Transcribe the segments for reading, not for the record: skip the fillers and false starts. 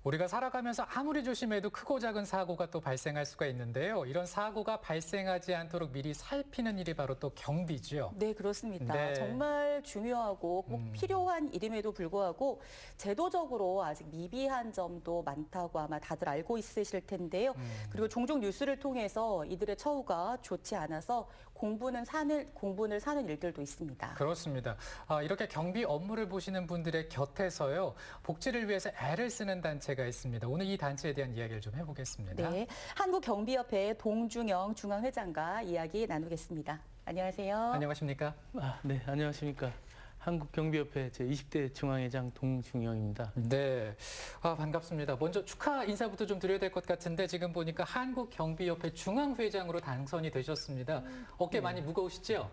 우리가 살아가면서 아무리 조심해도 크고 작은 사고가 또 발생할 수가 있는데요. 이런 사고가 발생하지 않도록 미리 살피는 일이 바로 또 경비죠. 네, 그렇습니다. 네. 정말 중요하고 꼭 필요한 일임에도 불구하고 제도적으로 아직 미비한 점도 많다고 아마 다들 알고 있으실 텐데요. 그리고 종종 뉴스를 통해서 이들의 처우가 좋지 않아서 공분을 사는 일들도 있습니다. 그렇습니다. 이렇게 경비 업무를 보시는 분들의 곁에서요. 복지를 위해서 애를 쓰는 단체가 있습니다. 오늘 이 단체에 대한 이야기를 좀 해보겠습니다. 네, 한국경비협회 동중영 중앙회장과 이야기 나누겠습니다. 안녕하세요. 안녕하십니까? 네, 안녕하십니까. 한국경비협회 제20대 중앙회장 동중영입니다. 네, 반갑습니다. 먼저 축하 인사부터 좀 드려야 될 것 같은데 지금 보니까 한국경비협회 중앙회장으로 당선이 되셨습니다. 어깨 많이 무거우시죠?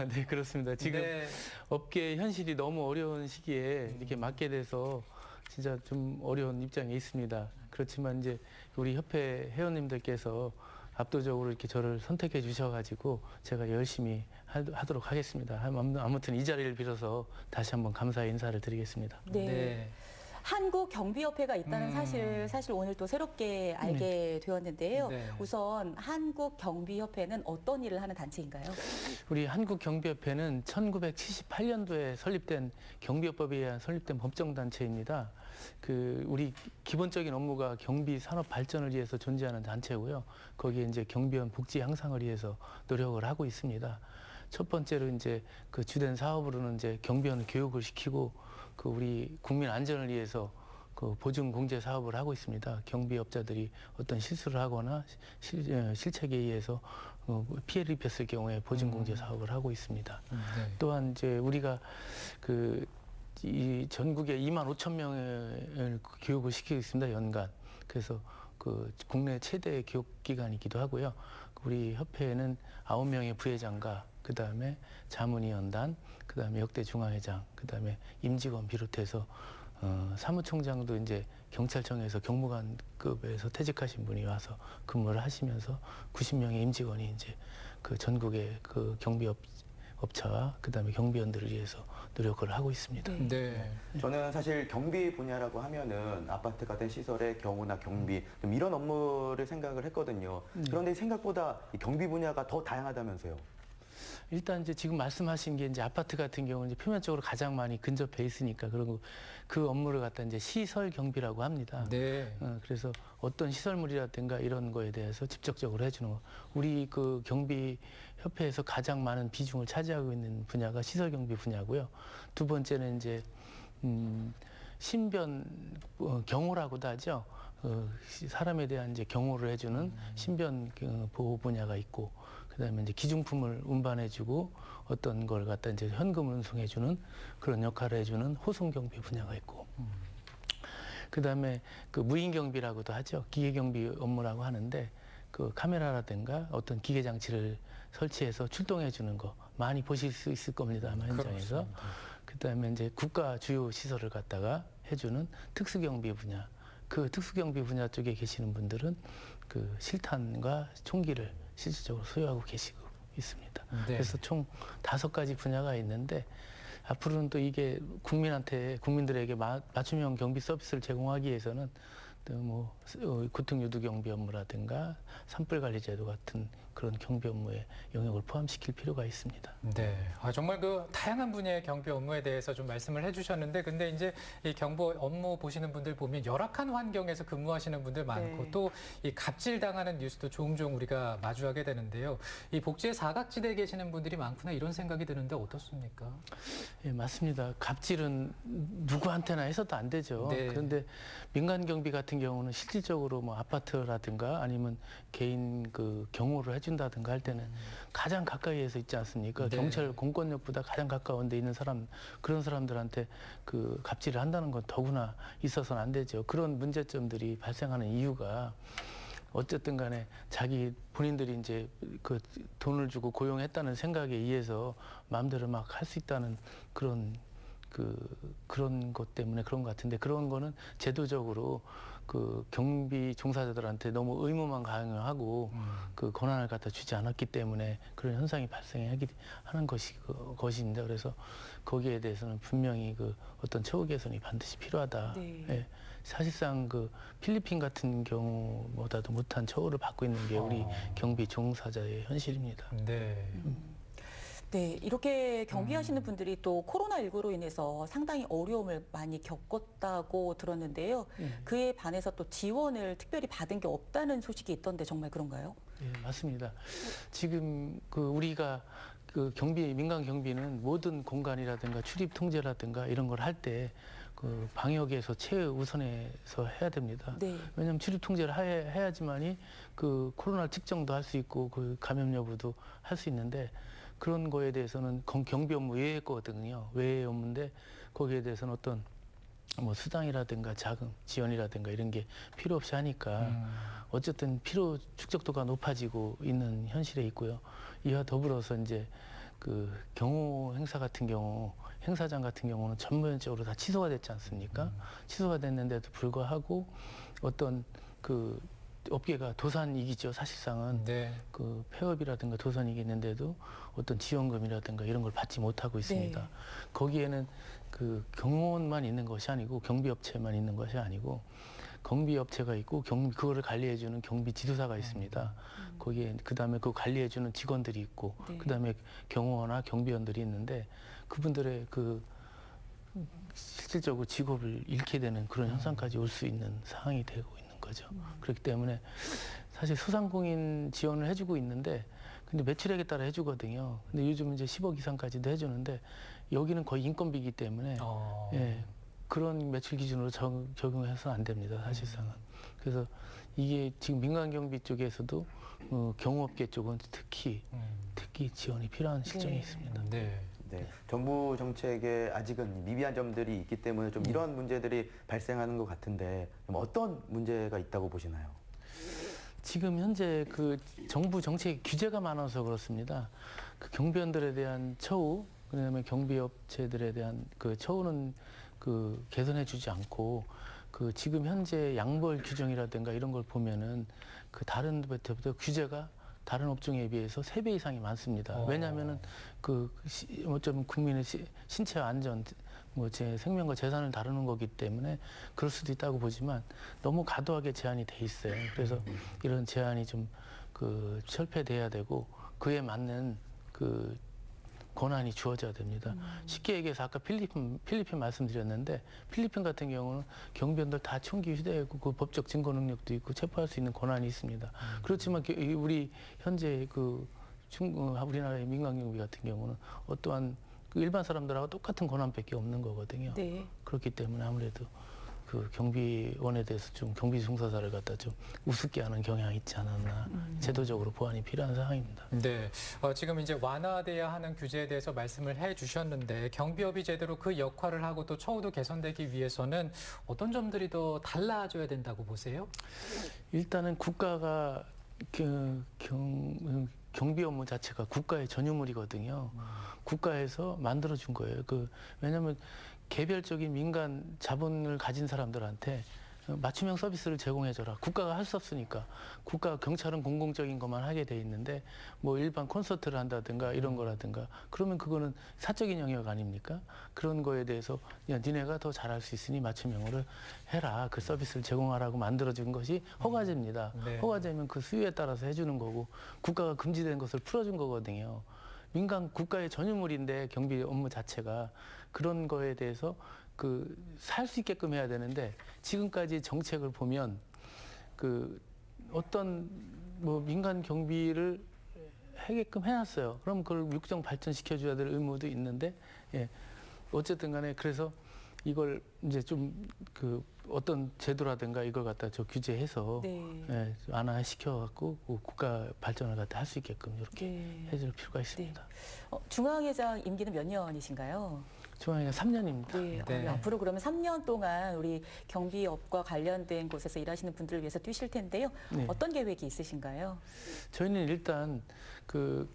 네, 그렇습니다. 지금 네. 업계 현실이 너무 어려운 시기에 이렇게 맡게 돼서 진짜 좀 어려운 입장에 있습니다. 그렇지만 이제 우리 협회 회원님들께서 압도적으로 이렇게 저를 선택해 주셔가지고 제가 열심히 하도록 하겠습니다. 아무튼 이 자리를 빌어서 다시 한번 감사의 인사를 드리겠습니다. 네. 네. 한국경비협회가 있다는 사실 오늘 또 새롭게 알게 되었는데요. 네. 우선 한국경비협회는 어떤 일을 하는 단체인가요? 우리 한국경비협회는 1978년도에 설립된 경비업법에 의한 설립된 법정단체입니다. 우리 기본적인 업무가 경비 산업 발전을 위해서 존재하는 단체고요. 거기에 이제 경비원 복지 향상을 위해서 노력을 하고 있습니다. 첫 번째로 이제 그 주된 사업으로는 이제 경비원 교육을 시키고 우리 국민 안전을 위해서 보증 공제 사업을 하고 있습니다. 경비업자들이 어떤 실수를 하거나 실책에 의해서 피해를 입혔을 경우에 보증 공제 사업을 하고 있습니다. 네. 또한 이제 우리가 이 전국에 25,000명을 교육을 시키고 있습니다. 연간. 그래서 국내 최대 교육기관이기도 하고요. 우리 협회에는 9명의 부회장과 그다음에 자문위원단, 그다음에 역대 중앙회장, 그다음에 임직원 비롯해서 사무총장도 이제 경찰청에서 경무관급에서 퇴직하신 분이 와서 근무를 하시면서 90명의 임직원이 이제 전국의 경비업체와 그다음에 경비원들을 위해서 노력을 하고 있습니다. 네. 저는 사실 경비 분야라고 하면은 아파트 같은 시설의 경호나 경비 좀 이런 업무를 생각을 했거든요. 그런데 생각보다 이 경비 분야가 더 다양하다면서요. 일단 이제 지금 말씀하신 게 이제 아파트 같은 경우는 이제 표면적으로 가장 많이 근접해 있으니까 그리고 그 업무를 갖다 이제 시설 경비라고 합니다. 네. 그래서 어떤 시설물이라든가 이런 거에 대해서 직접적으로 해주는 거. 우리 경비 협회에서 가장 많은 비중을 차지하고 있는 분야가 시설 경비 분야고요. 두 번째는 이제 신변 경호라고도 하죠. 사람에 대한 이제 경호를 해주는 신변 보호 분야가 있고, 그다음에 이제 기중품을 운반해주고 어떤 걸 갖다 이제 현금을 운송해주는 그런 역할을 해주는 호송 경비 분야가 있고, 그다음에 무인 경비라고도 하죠. 기계 경비 업무라고 하는데 카메라라든가 어떤 기계 장치를 설치해서 출동해 주는 거 많이 보실 수 있을 겁니다. 아마 현장에서. 그다음에 이제 국가 주요 시설을 갖다가 해주는 특수경비 분야. 특수경비 분야 쪽에 계시는 분들은 실탄과 총기를 실질적으로 소유하고 계시고 있습니다. 네. 그래서 총 5가지 분야가 있는데 앞으로는 또 이게 국민들에게 맞춤형 경비 서비스를 제공하기 위해서는 교통유도 경비 업무라든가 산불관리 제도 같은 그런 경비 업무에 영역을 포함시킬 필요가 있습니다. 네. 정말 다양한 분야의 경비 업무에 대해서 좀 말씀을 해주셨는데, 근데 이제 이 경비 업무 보시는 분들 보면 열악한 환경에서 근무하시는 분들 많고, 네. 또 이 갑질 당하는 뉴스도 종종 우리가 마주하게 되는데요. 이 복지의 사각지대에 계시는 분들이 많구나 이런 생각이 드는데 어떻습니까? 예, 맞습니다. 갑질은 누구한테나 해서도 안 되죠. 네. 그런데 민간 경비 같은 경우는 실질적으로 아파트라든가 아니면 개인 경호를 해준다든가 할 때는 가장 가까이에서 있지 않습니까? 네. 경찰 공권력보다 가장 가까운 데 있는 그런 사람들한테 갑질을 한다는 건 더구나 있어서는 안 되죠. 그런 문제점들이 발생하는 이유가 어쨌든 간에 본인들이 이제 돈을 주고 고용했다는 생각에 의해서 마음대로 막 할 수 있다는 그런 것 때문에 그런 것 같은데, 그런 거는 제도적으로 경비 종사자들한테 너무 의무만 강요하고 권한을 갖다 주지 않았기 때문에 그런 현상이 발생하는 것입니다. 그래서 거기에 대해서는 분명히 어떤 처우 개선이 반드시 필요하다. 네. 예, 사실상 그 필리핀 같은 경우보다도 못한 처우를 받고 있는 게 우리 경비 종사자의 현실입니다. 네. 네, 이렇게 경비하시는 분들이 또 코로나19로 인해서 상당히 어려움을 많이 겪었다고 들었는데요. 그에 반해서 또 지원을 특별히 받은 게 없다는 소식이 있던데 정말 그런가요? 예, 맞습니다. 지금 그 우리가 그 민간 경비는 모든 공간이라든가 출입 통제라든가 이런 걸 할 때 그 방역에서 최우선에서 해야 됩니다. 네. 왜냐하면 출입 통제를 해야지만이 그 코로나 측정도 할 수 있고 그 감염 여부도 할 수 있는데 그런 거에 대해서는 경비 업무 외의 거거든요. 외의 업무인데 거기에 대해서는 어떤 뭐 수당이라든가 자금, 지원이라든가 이런 게 필요 없이 하니까 어쨌든 필요 축적도가 높아지고 있는 현실에 있고요. 이와 더불어서 이제 그 경호 행사 같은 경우 행사장 같은 경우는 전면적으로 다 취소가 됐지 않습니까? 취소가 됐는데도 불구하고 어떤 그 업계가 도산이기죠. 사실상은 네. 그 폐업이라든가 도산이기 있는데도 어떤 지원금이라든가 이런 걸 받지 못하고 있습니다. 네. 거기에는 그 경호원만 있는 것이 아니고 경비업체만 있는 것이 아니고 경비업체가 있고 그거를 관리해주는 경비 지도사가 있습니다. 거기에 그다음에 그 관리해주는 직원들이 있고 네. 그다음에 경호원이나 경비원들이 있는데 그분들의 그 실질적으로 직업을 잃게 되는 그런 현상까지 올 수 있는 상황이 되고 있는 거죠. 그렇기 때문에 사실 소상공인 지원을 해주고 있는데 근데 매출액에 따라 해주거든요. 근데 요즘 이제 10억 이상까지도 해주는데 여기는 거의 인건비이기 때문에 예, 그런 매출 기준으로 적용해서는 안 됩니다. 사실상은. 그래서 이게 지금 민간 경비 쪽에서도 경호업계 쪽은 특히 지원이 필요한 실정이 네. 있습니다. 네. 네, 정부 정책에 아직은 미비한 점들이 있기 때문에 좀 이런 문제들이 발생하는 것 같은데 좀 어떤 문제가 있다고 보시나요? 지금 현재 그 정부 정책 규제가 많아서 그렇습니다. 그 경비원들에 대한 처우, 그다음에 경비업체들에 대한 그 처우는 그 개선해주지 않고 그 지금 현재 양벌 규정이라든가 이런 걸 보면은 그 다른 데보다 규제가 다른 업종에 비해서 3배 이상이 많습니다. 왜냐하면은 그 어쩌면 국민의 신체 안전, 뭐 제 생명과 재산을 다루는 거기 때문에 그럴 수도 있다고 보지만 너무 과도하게 제한이 돼 있어요. 그래서 이런 제한이 좀 그 철폐돼야 되고 그에 맞는 그 권한이 주어져야 됩니다. 쉽게 얘기해서 아까 필리핀 말씀드렸는데 필리핀 같은 경우는 경비원들 다 총기 휴대하고 그 법적 증거 능력도 있고 체포할 수 있는 권한이 있습니다. 그렇지만 우리 현재 그 우리나라의 민간 경비 같은 경우는 어떠한 그 일반 사람들하고 똑같은 권한밖에 없는 거거든요. 네. 그렇기 때문에 아무래도 그 경비원에 대해서 좀 경비 종사자를 갖다 좀 우습게 하는 경향이 있지 않았나 제도적으로 보완이 필요한 상황입니다. 네, 지금 이제 완화돼야 하는 규제에 대해서 말씀을 해주셨는데 경비업이 제대로 그 역할을 하고 또 처우도 개선되기 위해서는 어떤 점들이 더 달라져야 된다고 보세요? 일단은 국가가 경비 업무 자체가 국가의 전유물이거든요. 국가에서 만들어준 거예요. 왜냐하면 개별적인 민간 자본을 가진 사람들한테 맞춤형 서비스를 제공해줘라. 국가가 할 수 없으니까. 경찰은 공공적인 것만 하게 돼 있는데 뭐 일반 콘서트를 한다든가 이런 거라든가 그러면 그거는 사적인 영역 아닙니까? 그런 거에 대해서 야, 니네가 더 잘할 수 있으니 맞춤형으로 해라. 그 서비스를 제공하라고 만들어준 것이 허가제입니다. 네. 허가제면 그 수요에 따라서 해주는 거고 국가가 금지된 것을 풀어준 거거든요. 국가의 전유물인데 경비 업무 자체가 그런 거에 대해서 살 수 있게끔 해야 되는데 지금까지 정책을 보면 어떤 뭐 민간 경비를 하게끔 해놨어요. 그럼 그걸 육정 발전시켜줘야 될 의무도 있는데 예. 어쨌든 간에 그래서 이걸 이제 좀 어떤 제도라든가 이걸 갖다 규제해서 네. 예, 완화시켜갖고 국가 발전을 갖다 할 수 있게끔 이렇게 네. 해줄 필요가 있습니다. 중앙회장 임기는 몇 년이신가요? 중앙회장 3년입니다. 네. 네. 앞으로 그러면 3년 동안 우리 경비업과 관련된 곳에서 일하시는 분들을 위해서 뛰실 텐데요. 네. 어떤 계획이 있으신가요? 저희는 일단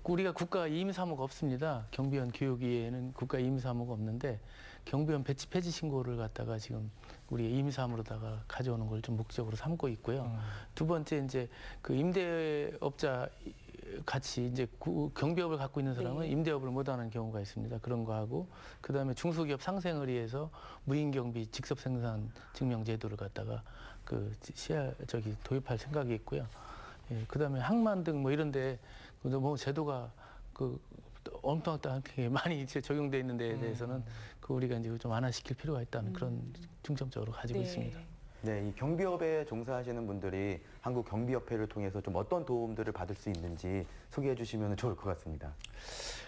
우리가 국가 임의 사무가 없습니다. 경비원 교육위에는 국가 임의 사무가 없는데 경비원 배치 폐지 신고를 갖다가 지금 우리 임의사무로다가 가져오는 걸 좀 목적으로 삼고 있고요. 두 번째 이제 그 임대업자 같이 이제 경비업을 갖고 있는 사람은 네. 임대업을 못하는 경우가 있습니다. 그런 거 하고 그다음에 중소기업 상생을 위해서 무인경비 직접 생산 증명 제도를 갖다가 그 도입할 생각이 있고요. 예, 그다음에 항만 등 뭐 이런데 뭐 제도가 그 엄청나게 많이 이제 적용돼 있는 데에 대해서는 그 우리가 이제 좀 완화시킬 필요가 있다는 그런 중점적으로 가지고 네. 있습니다. 네, 이 경비업에 종사하시는 분들이 한국경비협회를 통해서 좀 어떤 도움들을 받을 수 있는지 소개해 주시면 좋을 것 같습니다.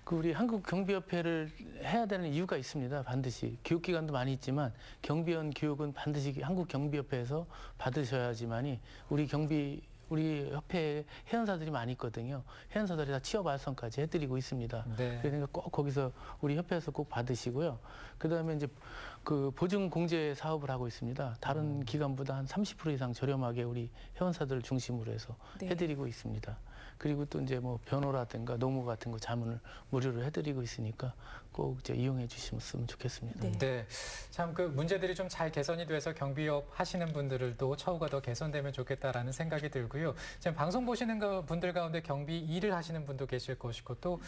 그 우리 한국경비협회를 해야 되는 이유가 있습니다. 반드시 교육기관도 많이 있지만 경비원 교육은 반드시 한국경비협회에서 받으셔야지만이 우리 협회에 회원사들이 많이 있거든요. 회원사들이 다 취업 알선까지 해드리고 있습니다. 네. 그러니까 꼭 거기서 우리 협회에서 꼭 받으시고요. 그다음에 이제 그 보증 공제 사업을 하고 있습니다. 다른 기관보다 한 30% 이상 저렴하게 우리 회원사들을 중심으로 해서 네. 해드리고 있습니다. 그리고 또 이제 뭐 변호라든가 노무 같은 거 자문을 무료로 해드리고 있으니까 꼭 이제 이용해 주시면 좋겠습니다. 네. 네, 참 그 문제들이 좀 잘 개선이 돼서 경비업 하시는 분들도 처우가 더 개선되면 좋겠다라는 생각이 들고요. 지금 방송 보시는 분들 가운데 경비 일을 하시는 분도 계실 것이고 또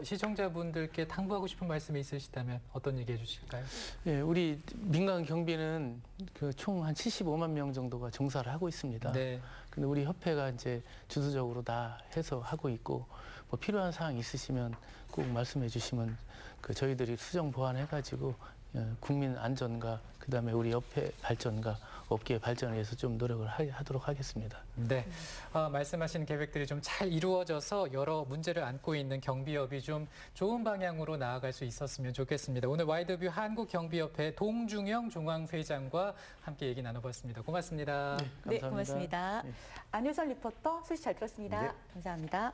시청자분들께 당부하고 싶은 말씀이 있으시다면 어떤 얘기해 주실까요? 예, 우리 민간 경비는 그 총 한 75만 명 정도가 종사를 하고 있습니다. 네. 근데 우리 협회가 이제 주도적으로 다 해서 하고 있고 뭐 필요한 사항 있으시면 꼭 말씀해 주시면 그 저희들이 수정 보완해가지고 국민 안전과 그다음에 우리 협회 발전과 업계 발전을 위해서 좀 노력을 하도록 하겠습니다. 네, 말씀하신 계획들이 좀 잘 이루어져서 여러 문제를 안고 있는 경비업이 좀 좋은 방향으로 나아갈 수 있었으면 좋겠습니다. 오늘 와이드뷰 한국경비협회 동중영 중앙회장과 함께 얘기 나눠봤습니다. 고맙습니다. 네, 네, 감사합니다. 고맙습니다. 네. 안효선 리포터 소식 잘 들었습니다. 네. 감사합니다.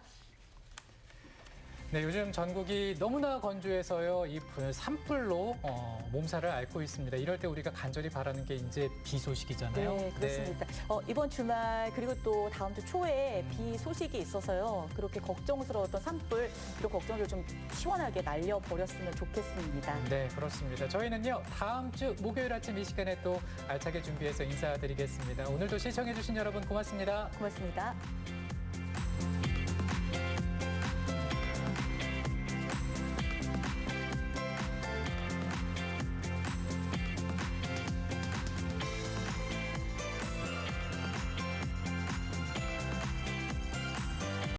네, 요즘 전국이 너무나 건조해서요, 이 산불로 몸살을 앓고 있습니다. 이럴 때 우리가 간절히 바라는 게 이제 비 소식이잖아요. 네, 그렇습니다. 이번 주말 그리고 또 다음 주 초에 비 소식이 있어서요. 그렇게 걱정스러웠던 산불, 그리고 걱정을 좀 시원하게 날려버렸으면 좋겠습니다. 네, 그렇습니다. 저희는요, 다음 주 목요일 아침 이 시간에 또 알차게 준비해서 인사드리겠습니다. 오늘도 시청해주신 여러분 고맙습니다. 고맙습니다.